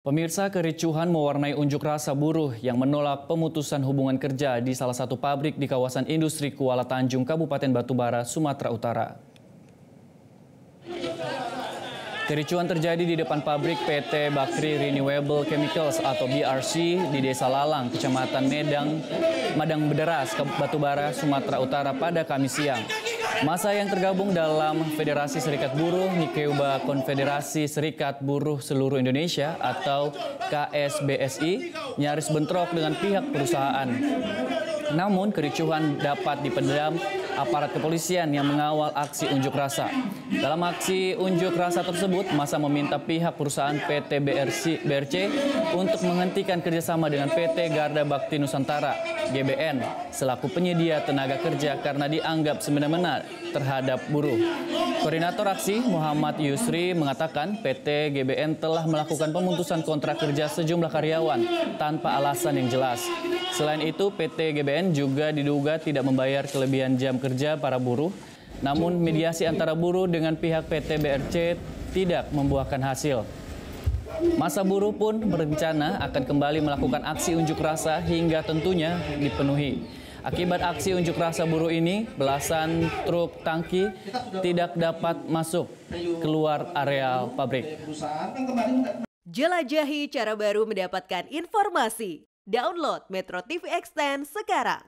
Pemirsa, kericuhan mewarnai unjuk rasa buruh yang menolak pemutusan hubungan kerja di salah satu pabrik di kawasan industri Kuala Tanjung, Kabupaten Batubara, Sumatera Utara. Kericuhan terjadi di depan pabrik PT Bakri Renewable Chemicals atau BRC di Desa Lalang, Kecamatan Madang Bederas, Batubara, Sumatera Utara pada Kamis siang. Massa yang tergabung dalam Federasi Serikat Buruh Nikeuba Konfederasi Serikat Buruh Seluruh Indonesia atau KSBSI nyaris bentrok dengan pihak perusahaan. Namun kericuhan dapat dipedam aparat kepolisian yang mengawal aksi unjuk rasa. Dalam aksi unjuk rasa tersebut, massa meminta pihak perusahaan PT BRC untuk menghentikan kerjasama dengan PT Garda Bakti Nusantara (GBN) selaku penyedia tenaga kerja karena dianggap semena-mena terhadap buruh. Koordinator aksi Muhammad Yusri mengatakan PT GBN telah melakukan pemutusan kontrak kerja sejumlah karyawan tanpa alasan yang jelas. Selain itu, PT GBN juga diduga tidak membayar kelebihan jam kerja para buruh. Namun mediasi antara buruh dengan pihak PT BRC tidak membuahkan hasil. Massa buruh pun berencana akan kembali melakukan aksi unjuk rasa hingga tentunya dipenuhi. Akibat aksi unjuk rasa buruh ini, belasan truk tangki tidak dapat masuk keluar area pabrik. Jelajahi cara baru mendapatkan informasi. Download Metro TV Extend sekarang.